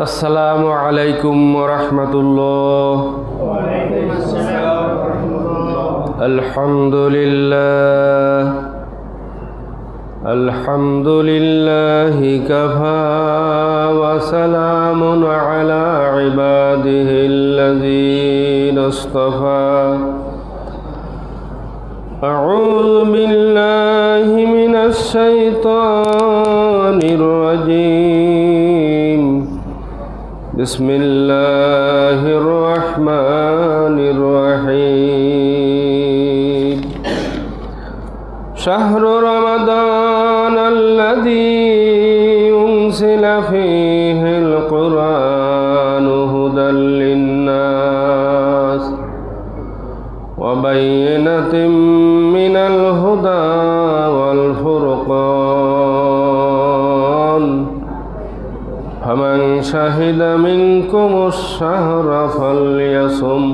আসসালামু আলাইকুম ওয়া রাহমাতুল্লাহ। আলহামদুলিল্লাহি কাফা ওয়া সালামুন আলা ইবাদিহিল্লাযীনা ইসতাফা। আউযু বিল্লাহি মিনাশ শাইতানির রাজীম। বিসমিল্লাহির রহমানির রহিম। শাহরু রমাদানাল্লাযী উনজিলা ফীহিল কুরআনু হুদাল লিন্নাস ওয়া বায়িনাতিন মিনাল হুদা ওয়াল ফুরকান। ফামান শাহিদা মিনকুমুশ শাহরা ফালইয়াসুম।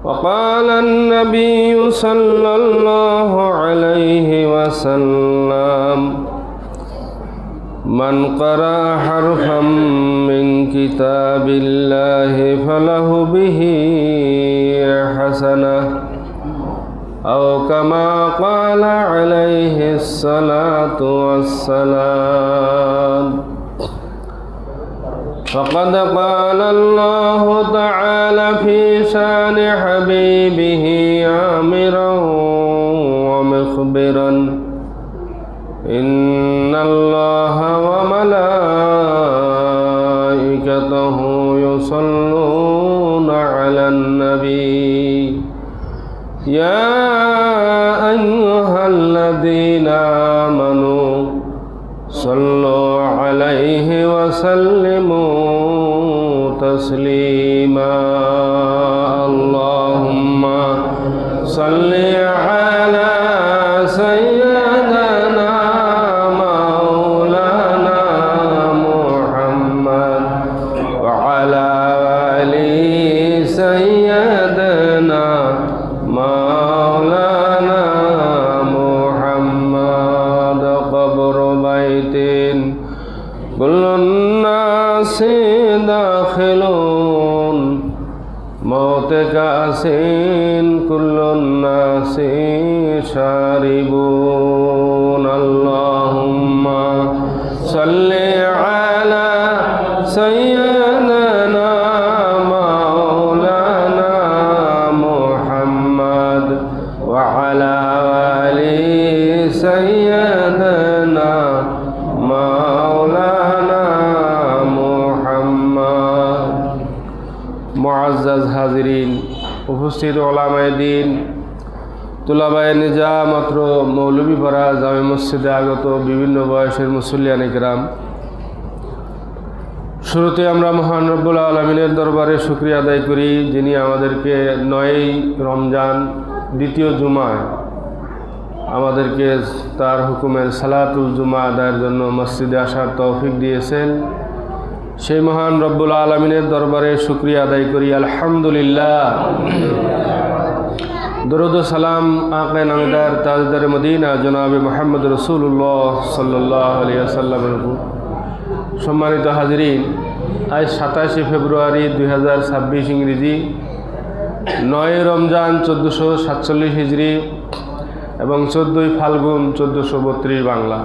وقال النبي صلى الله عليه وسلم: من قرأ حرفا من كتاب الله فله به حسنة، أو كما قال عليه الصلاة والسلام. فقد قال الله تعالى في شان حبيبه آمرا ومخبرا: إن الله وملائكته يصلون على النبي يا أيها الذين آمنوا صلوا عليه وسلموا تسليما. اللهم صل على سيدنا مولانا محمد وعلى آل سيدنا مولانا محمد. قبر بيت كل الناس داخلون، موت كأس كل الناس شاربون. اللهم صل على سيدنا مولانا محمد وعلى آل سيدنا مولانا محمد. মুআজ্জাজ হাজিরিন, উপস্থিত ওলামায়ে দ্বীন, তুলাবায়ে নিজাম, মাত্র মৌলভীপাড়া জামে মসজিদে আগত বিভিন্ন বয়সের মুসল্লিয়ান ইকরাম, শুরুতে আমরা মহান রব্বুল আলামিনের দরবারে শুকরিয়া আদায় করি, যিনি আমাদেরকে 9ই রমজান দ্বিতীয় জুমায় আমাদেরকে তার হুকুমের সালাতুল জুমা আদায়ের জন্য মসজিদে আসার তৌফিক দিয়েছেন। সেই মহান রব্বুল আলামিনের দরবারে শুকরিয়া আদায় করি, আলহামদুলিল্লাহ। দরুদ ও সালাম আকে নামদার তাজদার মদিনা জনাবে মুহাম্মদ রাসূলুল্লাহ সাল্লাল্লাহু আলাইহি ওয়াসাল্লামের উপর। সম্মানিত হাজিরিন, আজ 27 ফেব্রুয়ারি 2026 ইংরেজি, 9 রমজান 1447 হিজরি এবং 14 ফাল্গুন 1432 বাংলা।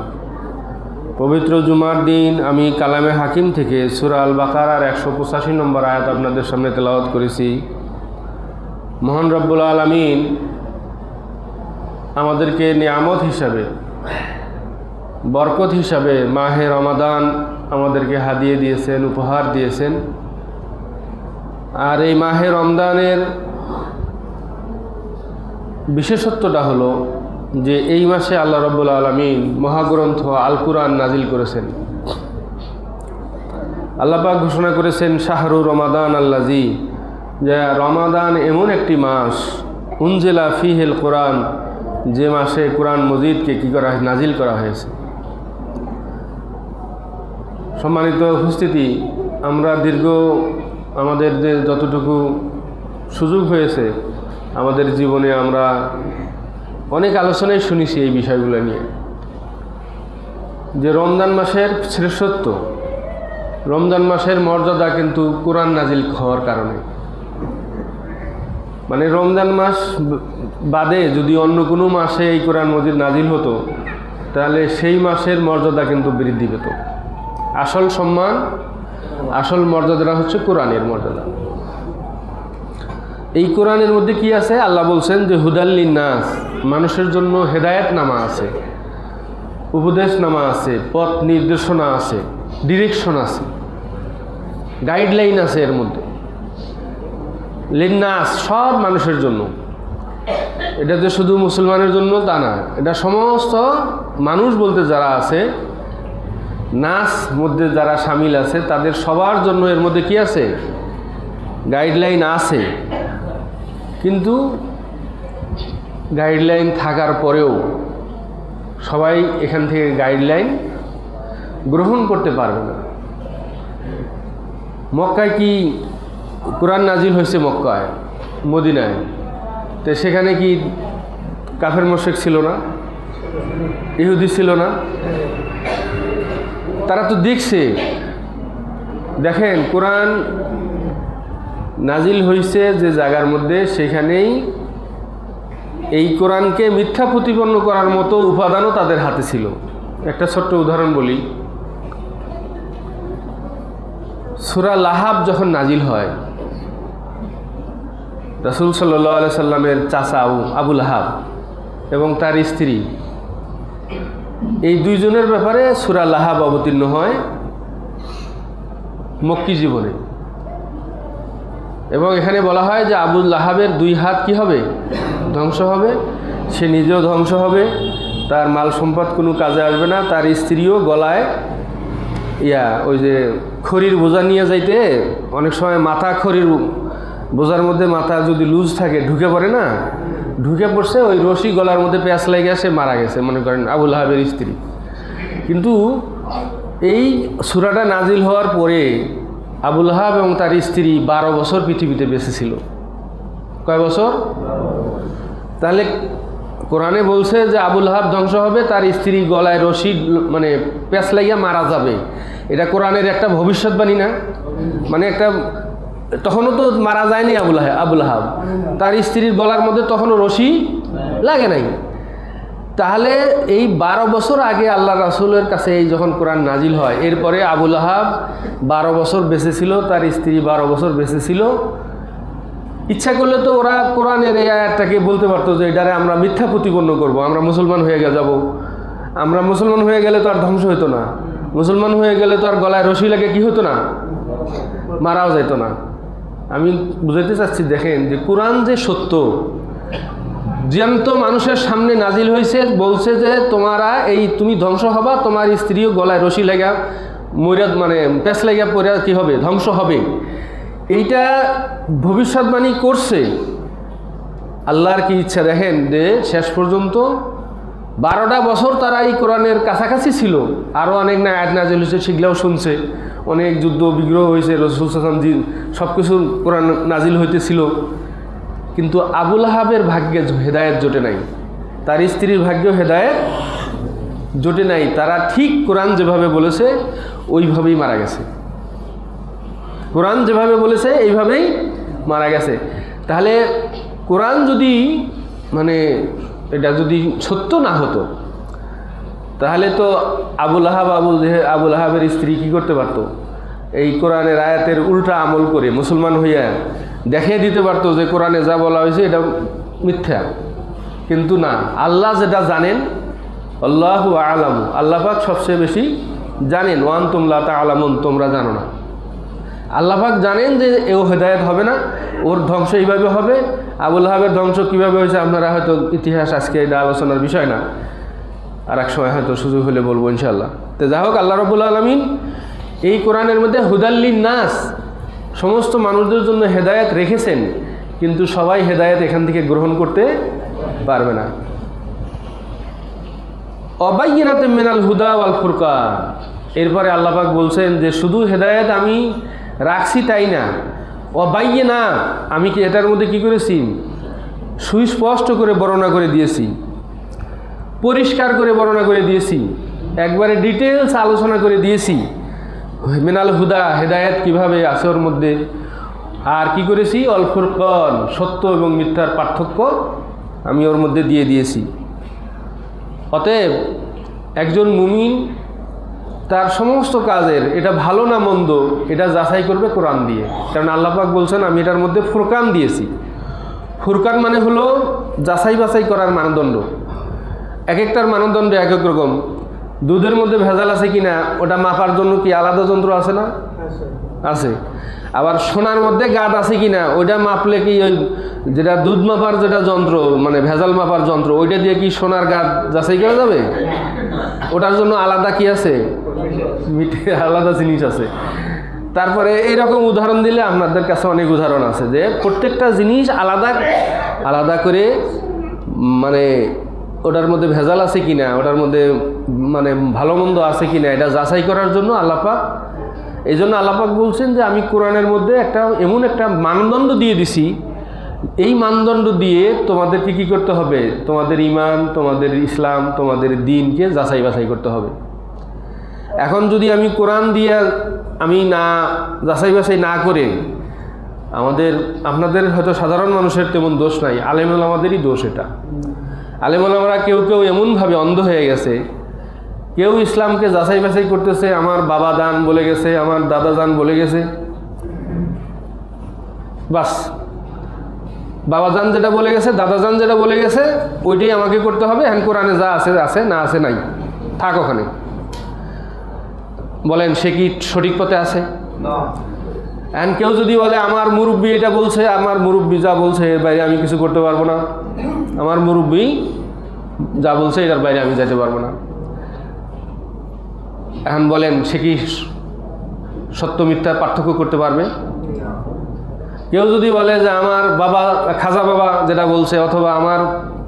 পবিত্র জুমার দিন আমি কালামে হাকিম থেকে সূরা আল বাকারার 185 নম্বর আয়াত আপনাদের সামনে তেলাওয়াত করেছি। মহান রব্বুল আলামিন আমাদেরকে নিয়ামত হিসাবে, বরকত হিসাবে মাহে রমাদান আমাদেরকে হাদিয়ে দিয়েছেন, উপহার দিয়েছেন। আর এই মাহে রমজানের বিশেষত্বটা হলো যে এই মাসে আল্লাহ রাব্বুল আলামিন মহাগ্রন্থ আল কুরআন নাজিল করেছেন। আল্লাহ পাক ঘোষণা করেছেন শাহরু রমাদান আল্লাযী, যে রমাদান এমন একটি মাস, উনজিলা ফীহিল কুরআন, যে মাসে কুরআন মজিদকে কি করা হয়, নাজিল করা হয়েছে। সম্মানিত উপস্থিতি, আমরা আমাদের যে যতটুকু সুযোগ হয়েছে আমাদের জীবনে আমরা অনেক আলোচনায় শুনেছি এই বিষয়গুলো নিয়ে, যে রমজান মাসের শ্রেষ্ঠত্ব রমজান মাসের মর্যাদা কিন্তু কোরআন নাজিল হওয়ার কারণে। মানে রমজান মাস বাদে যদি অন্য কোনো মাসে এই কোরআন মজিদ নাজিল হতো তাহলে সেই মাসের মর্যাদা কিন্তু বৃদ্ধি পেত। আসল সম্মান, আসল মর্যাদাটা হচ্ছে কোরআনের মর্যাদা। এই কোরআনের মধ্যে কি আছে? আল্লাহ বলছেন যে হুদাল্লিন নাস, মানুষের জন্য হেদায়েত নামা আছে, উপদেশ নামা আছে, পথ নির্দেশনা আছে, ডিরেকশন আছে, গাইডলাইন আছে এর মধ্যে। লিন্নাস, সব মানুষের জন্য। এটা যে শুধু মুসলমানের জন্য তা না, এটা সমস্ত মানুষ বলতে যারা আছে, নাস মধ্যে যারা শামিল আছে তাদের সবার জন্য এর মধ্যে কি আছে? গাইডলাইন আছে। কিন্তু গাইডলাইন থাকার পরেও সবাই এখান থেকে গাইডলাইন গ্রহণ করতে পারবে না। মক্কায় কি কোরআন নাজিল হয়েছে? মক্কায়, মদিনায়, তো সেখানে কি কাফের মুশরিক ছিল না? ইহুদি ছিল না? তারা তো দেখছে। দেখেন, কোরআন নাজিল হয়েছে যে জায়গার মধ্যে, সেখানেই এই কোরআনকে মিথ্যা প্রতিপন্ন করার মতো উপাদানও তাদের হাতে ছিল। একটা ছোট্ট উদাহরণ বলি। সূরা লাহাব যখন নাজিল হয়, রাসূল সাল্লাল্লাহু আলাইহি সাল্লামের চাচা আবু লাহাব এবং তার স্ত্রী, এই দুইজনের ব্যাপারে সূরা লাহাব অবতীর্ণ হয় মক্কি জীবনে। এবং এখানে বলা হয় যে আবু লাহাবের দুই হাত কি হবে? ধ্বংস হবে, সে নিজেও ধ্বংস হবে, তার মাল সম্পদ কোনো কাজে আসবে না, তার স্ত্রীও গলায় ওই যে খড়ির বোঝা নিয়ে যাইতে অনেক সময় মাথা, খড়ির বোঝার মধ্যে মাথা যদি লুজ থাকে ঢুকে পড়ে না, ঢুকে পড়ছে, ওই রশি গলার মধ্যে পেঁয়াজ লেগে সে মারা গেছে, মনে করেন আবু লাহাবের স্ত্রী। কিন্তু এই সূরাটা নাজিল হওয়ার পরে আবু লাহাব এবং তার স্ত্রী 12 বছর পৃথিবীতে বেঁচে ছিল। কয় বছর? তাহলে কোরআনে বলছে যে আবু লাহাব ধ্বংস হবে, তার স্ত্রী গলায় রশি মানে পেঁচ লাগিয়া মারা যাবে। এটা কোরআনের একটা ভবিষ্যৎবাণী না? মানে একটা, তখনও তো মারা যায়নি আবু লাহাব, তার স্ত্রীর গলার মধ্যে তখনও রশি লাগে নাই। তাহলে এই 12 বছর আগে আল্লাহ রাসূলের কাছে এই যখন কোরআন নাজিল হয়, এরপরে আবু লাহাব 12 বছর বেঁচে ছিল, তার স্ত্রী 12 বছর বেঁচে ছিল। ইচ্ছা করলে তো ওরা কোরআনের এই আয়াতটাকে বলতে পারতো যে এটারে আমরা মিথ্যা প্রতিপন্ন করব, আমরা মুসলমান হয়ে যাব। আমরা মুসলমান হয়ে গেলে তো আর ধ্বংস হতো না, মুসলমান হয়ে গেলে তো আর গলায় রশি লাগে কি হতো না, মারাও যেত না। আমি বুঝাইতে চাচ্ছি, দেখেন যে কোরআন যে সত্য, জ্যান্ত মানুষের সামনে নাজিল হয়েছে, বলছে যে তুমি ধ্বংস হবা, তোমার স্ত্রীও গলায় রশি লাগা মরিয়া মানে পেঁচ লাগা পরে কি হবে? ধ্বংস হবে। এইটা ভবিষ্যৎবাণী করছে। আল্লাহর কি ইচ্ছা দেখেন, যে শেষ পর্যন্ত 12টা বছর তারা এই কোরআনের কাছাকাছি ছিল। আরও অনেক না আয়াত নাজিল হয়েছে, সেগুলাও শুনছে, অনেক যুদ্ধ বিগ্রহ হয়েছে, রাসূল সাল্লাল্লাহু আলাইহি ওয়াসাল্লাম সব কিছু কোরআন নাজিল হইতেছিল। কিন্তু আবু লাহাবের ভাগ্যে হেদায়েত জোটে নাই, তার স্ত্রীর ভাগ্যেও হেদায়েত জোটে নাই। তারা ঠিক কোরআন যেভাবে বলেছে ওইভাবেই মারা গেছে। কোরআন যেভাবে বলেছে এইভাবেই মারা গেছে। তাহলে কোরআন যদি মানে এটা যদি সত্য না হতো, তাহলে তো আবু লাহাবের স্ত্রী কি করতে পারতো? এই কোরআনের আয়াতের উল্টা আমল করে মুসলমান হইয়া দেখিয়ে দিতে পারতো যে কোরআনে যা বলা হয়েছে এটা মিথ্যা। কিন্তু না, আল্লাহ যেটা জানেন, আল্লাহু আ'লামু, আল্লাহ পাক সবচেয়ে বেশি জানেন। ওয়া আনতুম লা তা'লামুন, তোমরা জানো না। আল্লাহ পাক জানেন যে এও হেদায়েত হবে না, ওর ধ্বংস এইভাবে হবে। আবু লাহাবের ধ্বংস কীভাবে হয়েছে আপনারা হয়তো ইতিহাস আজকে এটা আলোচনার বিষয় না, আর এক সময় হয়তো সুযোগ হলে বলবো ইনশাআল্লাহ। তো যাই হোক, আল্লাহ রাব্বুল আলামিন এই কোরআনের মধ্যে হুদাল্লিন নাস, সমস্ত মানুষদের জন্য হেদায়েত রেখেছেন, কিন্তু সবাই হেদায়েত এখান থেকে গ্রহণ করতে পারবে না। অবাইয়িনাতুম মিনাল হুদা ওয়াল ফুরকান, এরপরে আল্লাহ পাক বলছেন যে শুধু হেদায়েত আমি রাখছি তাই না, অবাইয়িনা, আমি কি এটার মধ্যে কি করেছি? সুস্পষ্ট করে বর্ণনা করে দিয়েছি, পরিষ্কার করে বর্ণনা করে দিয়েছি, একবারে ডিটেলস আলোচনা করে দিয়েছি মিনাল হুদা, হেদায়েত কিভাবে আছে ওর মধ্যে। আর কি করেছি, অল ফুরকান, সত্য এবং মিথ্যার পার্থক্য আমি ওর মধ্যে দিয়ে দিয়েছি। অতএব একজন মুমিন তার সমস্ত কাজের এটা ভালো না মন্দ এটা যাচাই করবে কোরআন দিয়ে। কারণ আল্লাহ পাক বলছেন আমি এটার মধ্যে ফুরকান দিয়েছি। ফুরকান মানে হলো যাচাই বাছাই করার মানদণ্ড। এক একটার মানদণ্ড এক এক রকম। দুধের মধ্যে ভেজাল আছে কিনা ওটা মাপার জন্য কি আলাদা যন্ত্র আছে না? আছে। আবার সোনার মধ্যে গাঁট আছে কিনা ওইটা মাপলে কি ওই যেটা দুধ মাপার যেটা যন্ত্র মানে ভেজাল মাপার যন্ত্র ওইটা দিয়ে কি সোনার গাঁট যাচাই করা যাবে? ওটার জন্য আলাদা কি আছে, মিঠে আলাদা জিনিস আছে। তারপরে এইরকম উদাহরণ দিলে আপনাদের কাছে অনেক উদাহরণ আছে যে প্রত্যেকটা জিনিস আলাদা আলাদা করে মানে ওটার মধ্যে ভেজাল আছে কিনা, ওটার মধ্যে মানে ভালো মন্দ আছে কিনা এটা যাচাই করার জন্য আল্লাহ পাক, এই জন্য আল্লাহ পাক বলছেন যে আমি কোরআনের মধ্যে একটা এমন একটা মানদণ্ড দিয়ে দিছি, এই মানদণ্ড দিয়ে তোমাদেরকে কী করতে হবে, তোমাদের ঈমান, তোমাদের ইসলাম, তোমাদের দ্বীনকে যাচাই বাছাই করতে হবে। এখন যদি আমি কোরআন দিয়ে আমি না যাচাই বাছাই না করে আপনাদের হয়তো সাধারণ মানুষের তেমন দোষ নাই, আলেম ওলামাদেরই দোষ এটা। আলেম ওলামারা কেউ কেউ এমনভাবে অন্ধ হয়ে গেছে, কেউ ইসলামকে যাচাই বাছাই করতেছে, আমার বাবা দান বলে গেছে, আমার দাদা দান বলে গেছে, বাস বাবাজান যেটা বলে গেছে, দাদাজান যেটা বলে গেছে ওইটাই আমাকে করতে হবে। হ্যাঁ, কোরআনে যা আছে আছে, না আছে নাই, থাক ওখানে। বলেন সে কি সঠিক পথে আছে? এখন কেউ যদি বলে আমার মুরব্বী এটা বলছে, আমার মুরব্বী যা বলছে এর বাইরে আমি কিছু করতে পারবো না, আমার মুরব্বী যা বলছে এটার বাইরে আমি যেতে পারবো না, এখন বলেন সে কি সত্য মিথ্যার পার্থক্য করতে পারবে? কেউ যদি বলে যে আমার বাবা খাজা বাবা যেটা বলছে অথবা আমার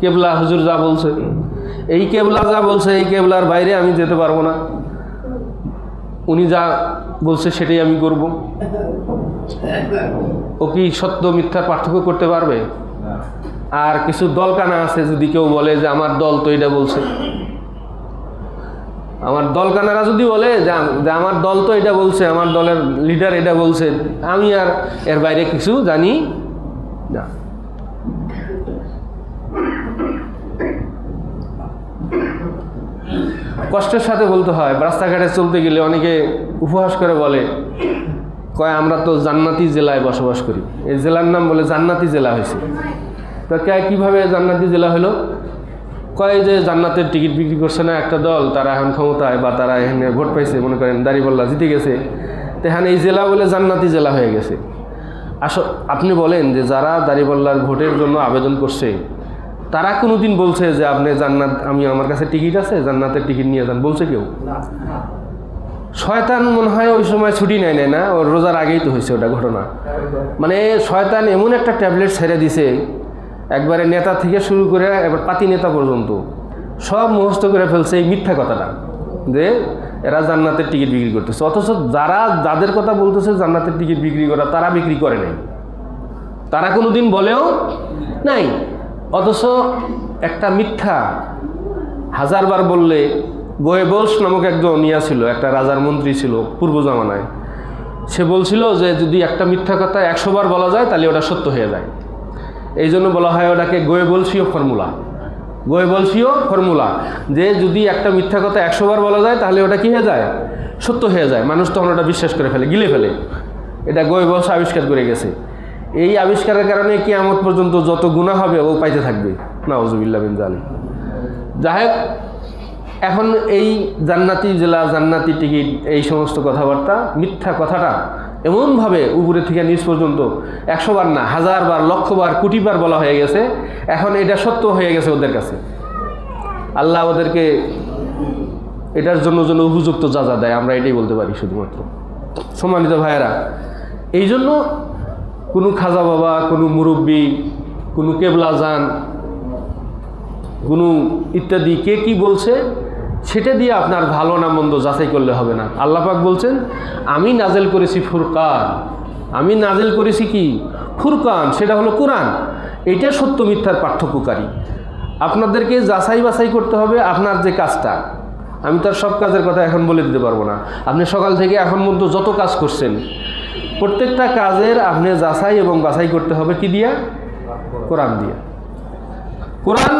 কেবলা হুজুর যা বলছে, এই কেবলা যা বলছে এই কেবলার বাইরে আমি যেতে পারবো না, উনি যা বলছে সেটাই আমি করব, ও কি সত্য মিথ্যার পার্থক্য করতে পারবে? আর কিছু দলকানা আছে, যদি কেউ বলে যে আমার দল তো এটা বলছে, আমার দলকানারা যদি বলে যে আমার দল তো এটা বলছে, আমার দলের লিডার এটা বলছে, আমি আর এর বাইরে কিছু জানি না। কষ্টের সাথে বলতে হয়, রাস্তাঘাটে চলতে গেলে অনেকে উপহাস করে বলে, কয় আমরা তো জান্নাতি জেলায় বসবাস করি, এই জেলার নাম বলে জান্নাতি জেলা হয়েছে। তো কীভাবে জান্নাতি জেলা হলো? কয় যে জান্নাতের টিকিট বিক্রি করছে না একটা দল, তারা এখন ক্ষমতায় বা তারা এখানে ভোট পাইছে, মনে করেন দাঁড়িপাল্লা জিতে গেছে, তো এখানে এই জেলা বলে জান্নাতি জেলা হয়ে গেছে। আপনি বলেন যে যারা দাঁড়িপাল্লার ভোটের জন্য আবেদন করছে তারা কোনোদিন বলছে যে আপনি জান্নাত, আমি আমার কাছে টিকিট আছে জান্নাতের টিকিট নিয়ে যান, বলছে কেউ? শয়তান মনে হয় ওই সময় ছুটি নেয় না, ওর রোজার আগেই তো হয়েছে ওটা ঘটনা। মানে শয়তান এমন একটা ট্যাবলেট ছেড়ে দিছে, একবারে নেতা থেকে শুরু করে এবার পাতি নেতা পর্যন্ত সব মুখস্থ করে ফেলছে এই মিথ্যা কথাটা যে এরা জান্নাতের টিকিট বিক্রি করতেছে, অথচ যাদের কথা বলতেছে জান্নাতের টিকিট বিক্রি করা তারা বিক্রি করে নাই, তারা কোনোদিন বলেও নাই। অথচ একটা মিথ্যা হাজারবার বললে, গোয়েবলস নামক একজন ইয়া ছিল, একটা রাজার মন্ত্রী ছিল পূর্ব জামানায়, সে বলছিল যে যদি একটা মিথ্যা কথা 100 বার বলা যায় তাহলে ওটা সত্য হয়ে যায়। এই জন্য বলা হয় ওটাকে গোয়েবলসীয় ফর্মুলা। গোয়েবলসীয় ফর্মুলা, যে যদি একটা মিথ্যা কথা 100 বার বলা যায় তাহলে ওটা কী হয়ে যায়? সত্য হয়ে যায়। মানুষ তখন ওটা বিশ্বাস করে ফেলে, গিলে ফেলে। এটা গোয়েবলস আবিষ্কার করে গেছে। এই আবিষ্কারের কারণে কিয়ামত পর্যন্ত যত গুনাহ হবে ও পাইতে থাকবে, নাউজুবিল্লাহ মিন যালিক। যাই হোক, এখন এই জান্নাতি জেলা, জান্নাতি টিকিট, এই সমস্ত কথাবার্তা, মিথ্যা কথাটা এমনভাবে উপরে থেকে নিচ পর্যন্ত 100 বার না, 1000 বার, লক্ষ বার, কোটি বার বলা হয়ে গেছে। এখন এটা সত্য হয়ে গেছে ওদের কাছে। আল্লাহ ওদেরকে এটার জন্য উপযুক্ত যাজা দেয়, আমরা এটাই বলতে পারি শুধুমাত্র। সম্মানিত ভাইয়েরা, এই জন্য কোনো খাজা বাবা, কোনো মুরব্বী, কোনো কেবলা যান, কোনো ইত্যাদি কে কি বলছে সেটা দিয়ে আপনার ভালো না মন্দ যাচাই করলে হবে না। আল্লাহ পাক বলছেন আমি নাজেল করেছি ফুরকান, আমি নাজেল করেছি কি? ফুরকান, সেটা হলো কোরআন। এটা সত্য মিথ্যার পার্থক্যকারী। আপনাদেরকে যাচাই বাছাই করতে হবে আপনার যে কাজটা, আমি তার সব কাজের কথা এখন বলে দিতে পারবো না। আপনি সকাল থেকে এখন পর্যন্ত যত কাজ করছেন প্রত্যেকটা কাজের আপনি যাচাই এবং বাছাই করতে হবে কি দিয়া? কোরআন দিয়ে। কোরআন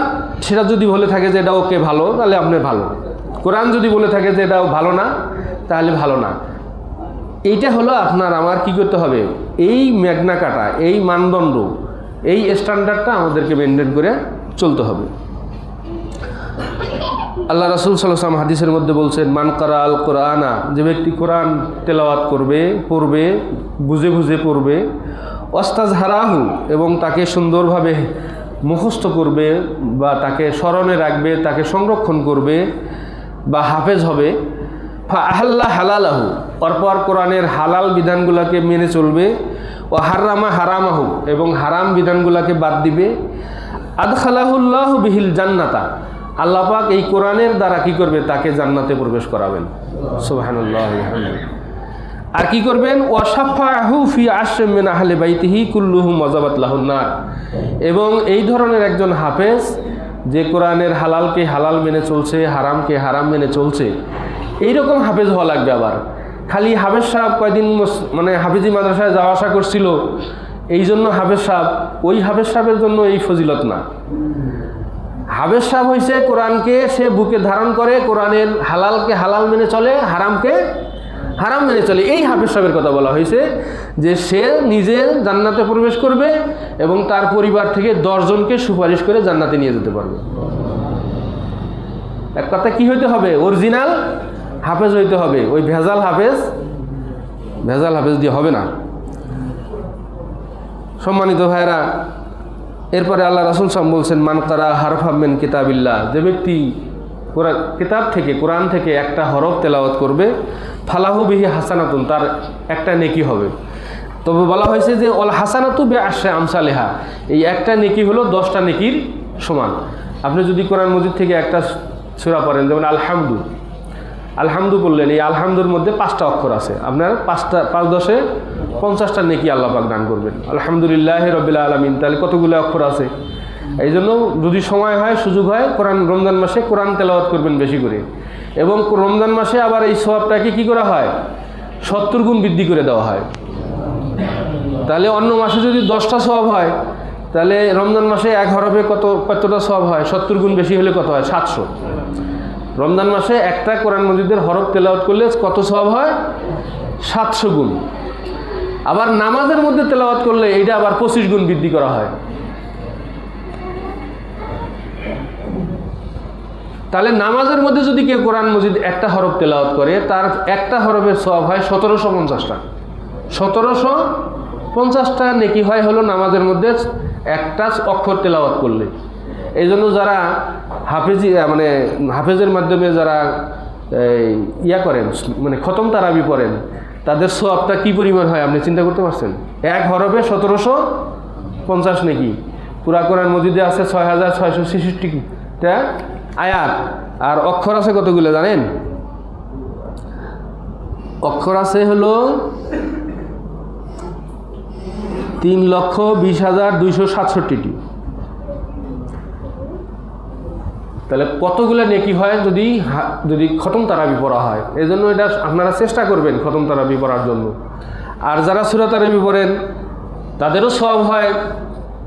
সেটা যদি বলে থাকে যে এটা ওকে ভালো, তাহলে আপনি ভালো। কোরআন যদি বলে থাকে যে এটাও ভালো না, তাহলে ভালো না। এইটা হলো আপনার আমার কি করতে হবে, এই ম্যাগনা কাটা, এই মানদণ্ড, এই স্ট্যান্ডার্ডটা আমাদেরকে মেনটেন করে চলতে হবে। আল্লাহ রাসূল সাল্লাল্লাহু আলাইহি ওয়াসাল্লাম হাদিসের মধ্যে বলছেন, মান কারা আল কোরআনা, যে ব্যক্তি কোরআন তেলাওয়াত করবে, পড়বে, বুঝে বুঝে পড়বে, ওয়াস্তাজহারাহু, এবং তাকে সুন্দরভাবে মুখস্থ করবে বা তাকে স্মরণে রাখবে, তাকে সংরক্ষণ করবে বা হাফেজ হবে, ফা আহাল্লা হালালাহু, অরপর কোরআনের হালাল বিধানগুলোকে মেনে চলবে, ও হারামা হারামাহু, এবং হারাম বিধানগুলোকে বাদ দিবে, আদখালাহুল্লাহু বিহিল জান্নাতা, আল্লাহ পাক এই কোরআনের দ্বারা কি করবে, তাকে জান্নাতে প্রবেশ করাবেন। সুবহানাল্লাহ। আর কি করবেন, ওয়াশাফাহু ফি আশরিন মিন আহলি বাইতিহি কুল্লুহুম ওয়াজাবাত লাহুন নার, এবং এই ধরনের একজন হাফেজ যে কোরআনের হালালকে হালাল মেনে চলছে, হারামকে হারাম মেনে চলছে, এইরকম হাফেজ হওয়া লাগবে। আবার খালি হাফেজ সাহেব কয়দিন মানে হাফিজি মাদ্রাসায় যাওয়া আসা করছিল এই জন্য হাফেজ সাহেব, ওই হাফেজ সাহেবের জন্য এই ফজিলত না। হাফেজ সাহেব হয়েছে কোরআনকে সে বুকে ধারণ করে, কোরআনের হালালকে হালাল মেনে চলে, হারামকে হারাম মেনে চলে। এই হাফেজ সাহেবের কথা বলা হয়েছে যে সে নিজে জান্নাতে প্রবেশ করবে এবং তার পরিবার থেকে 10 জনকে সুপারিশ করে জান্নাতে নিয়ে যেতে পারবে। এক কথা কি হইতে হবে, অরিজিনাল হাফেজ হইতে হবে। ওই ভেজাল হাফেজ দিয়ে হবে না। সম্মানিত ভাইরা, এরপরে আল্লাহ রাসূল সাল্লাল্লাহু আলাইহি ওয়াসাল্লাম বলছেন, মান কারা হারফাম মিন কিতাবিল্লাহ, যে ব্যক্তি কিতাব থেকে, কোরআন থেকে একটা হরফ তেলাওয়াত করবে, ফালাহু বিহি হাসানাতুন, তার একটা নেকি হবে। তবে বলা হয়েছে যে অল হাসানাতু বিআশরি আমসালিহা, এই একটা নেকি হলো 10টা নেকির সমান। আপনি যদি কোরআন মজিদ থেকে একটা সূরা পড়েন, যেমন আলহামদু বললেন, এই আলহামদুর মধ্যে 5টা অক্ষর আছে, আপনার 5 × 10 = 50টা নেকি আল্লাহ পাক দান করবেন। আলহামদুলিল্লাহি রাব্বিল আলামিন, তাহলে কতগুলো অক্ষর আছে? এই জন্য যদি সময় হয়, সুযোগ হয়, রমজান মাসে কোরআন তেলাওয়াত করবেন বেশি করে। এবং রমজান মাসে আবার এই সওয়াবটাকে কি করা হয়, 70 গুণ বৃদ্ধি করে দেওয়া হয়। তাহলে অন্য মাসে যদি 10টা সওয়াব হয়, তাহলে রমজান মাসে এক হরফে কতটা সওয়াব হয়? 70 গুণ বেশি হলে কত হয়? 700। রমজান মাসে একটা কোরআন মজিদের হরফ তেলাওয়াত করলে কত সওয়াব হয়? 700 গুণ। আবার নামাজের মধ্যে তেলাওয়াত করলে এইটা আবার 25 গুণ বৃদ্ধি করা হয়। তাহলে নামাজের মধ্যে যদি কেউ কোরআন মজিদ একটা হরফ তেলাওয়াত করে, তার একটা হরফের সওয়াব হয় 1750টা। 1750টা নেকি হয় হলো নামাজের মধ্যে একটা অক্ষর তেলাওয়াত করলে। এই জন্য যারা হাফেজের মাধ্যমে যারা ইয়া করেন, মানে খতম তারাবি পড়েন, তাদের সওয়াবটা কি পরিমাণ হয় আপনি চিন্তা করতে পারছেন? এক হরফে 1750 নেকি। পুরা কোরআন মজিদে আছে 6666টা আয়াত, আর অক্ষর আছে কতগুলো জানেন? অক্ষর আছে হলো 3,20,267টি। তাহলে কতগুলো নেকি হয় যদি খতম তারাবি পড়া হয়। এই জন্য এটা আপনারা চেষ্টা করবেন খতম তারাবি পড়ার জন্য। আর যারা সূরা তারাবি পড়েন তাদেরও সওয়াব হয়,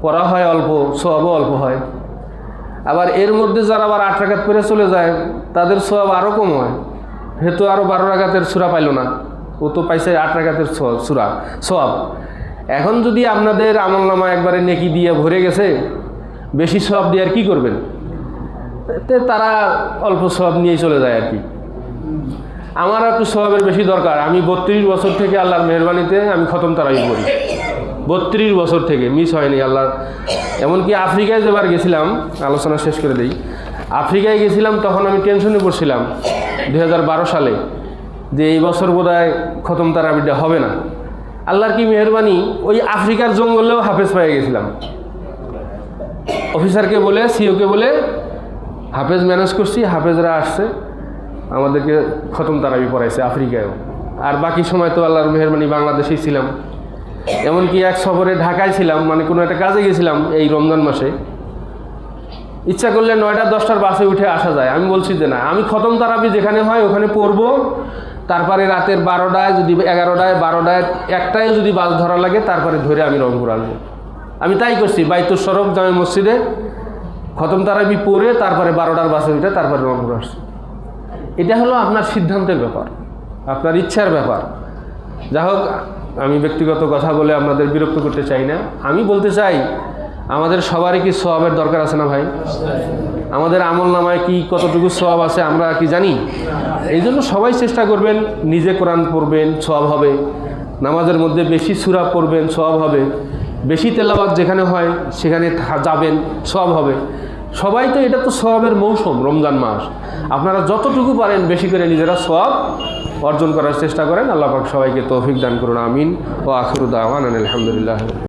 পড়া হয় অল্প, সওয়াবও অল্প হয়। আবার এর মধ্যে যারা আবার 8 রাকাত পড়ে চলে যায়, তাদের সওয়াব আরও কম হয়। হেতু আরও 12 রাকাতের সূরা পাইল না, ও তো পাইছে 8 রাকাতের সওয়াব। এখন যদি আপনাদের আমলনামা একবারে নেকি দিয়ে ভরে গেছে, বেশি সওয়াব দিয়ে আর কি করবেন? তারা অল্প সওয়াব নিয়েই চলে যায় আর কি। আমার একটু সওয়াবের বেশি দরকার। আমি 32 বছর থেকে আল্লাহর মেহরবানিতে আমি খতম তারাবি পড়ি। 32 বছর থেকে মিস হয়নি আল্লাহ। এমনকি আফ্রিকায় যেবার গেছিলাম, আলোচনা শেষ করে দিই, আফ্রিকায় গেছিলাম তখন আমি টেনশনে পড়ছিলাম 2012 সালে যে এই বছর বোধহয় খতম তারাবিটা হবে না। আল্লাহর কি মেহরবানি, ওই আফ্রিকার জঙ্গলেও হাফেজ পেয়ে গেছিলাম। অফিসারকে বলে, সিওকে বলে হাফেজ ম্যানেজ করছি, হাফেজরা আসছে আমাদেরকে খতম তারাবি পড়াইছে আফ্রিকায়ও। আর বাকি সময় তো আল্লাহর মেহরবানি বাংলাদেশেই ছিলাম। এমনকি এক সফরে ঢাকায় ছিলাম, মানে কোনো একটা কাজে গেছিলাম এই রমজান মাসে। ইচ্ছা করলে 9টা 10টার বাসে উঠে আসা যায়। আমি বলছি যে না, আমি খতম তারাবি যেখানে হয় ওখানে পড়বো, তারপরে রাতের 12টায় যদি 11টায় 12টায় 1টায় যদি বাস ধরা লাগে তারপরে ধরে আমি রংপুর আসবো। আমি তাই করছি, বাইতুস শরফ জামে মসজিদে খতম তারাবি পড়ে তারপরে 12টার বাসে উঠে তারপরে রংপুর আসছি। এটা হলো আপনার সিদ্ধান্তের ব্যাপার, আপনার ইচ্ছার ব্যাপার। যা হোক, আমি ব্যক্তিগত কথা বলে আপনাদের বিরক্ত করতে চাই না। আমি বলতে চাই, আমাদের সবারই কি সওয়াবের দরকার আছে না ভাই? আমাদের আমল নামায় কি কতটুকু সওয়াব আছে আমরা কি জানি? এই জন্য সবাই চেষ্টা করবেন, নিজে কোরআন পড়বেন, সওয়াব হবে। নামাজের মধ্যে বেশি সূরা পড়বেন, সওয়াব হবে। বেশি তেলাওয়াত যেখানে হয় সেখানে যাবেন, সওয়াব হবে। সবাই তো, এটা তো সওয়াবের মৌসুম, রমজান মাস। আপনারা যতটুকু পারেন বেশি করে নিজেরা সওয়াব অর্জন করার চেষ্টা করেন। আল্লাহ পাক সবাইকে তৌফিক দান করুন, আমিন। ও আখিরু দাওয়ানা আলহামদুলিল্লাহ।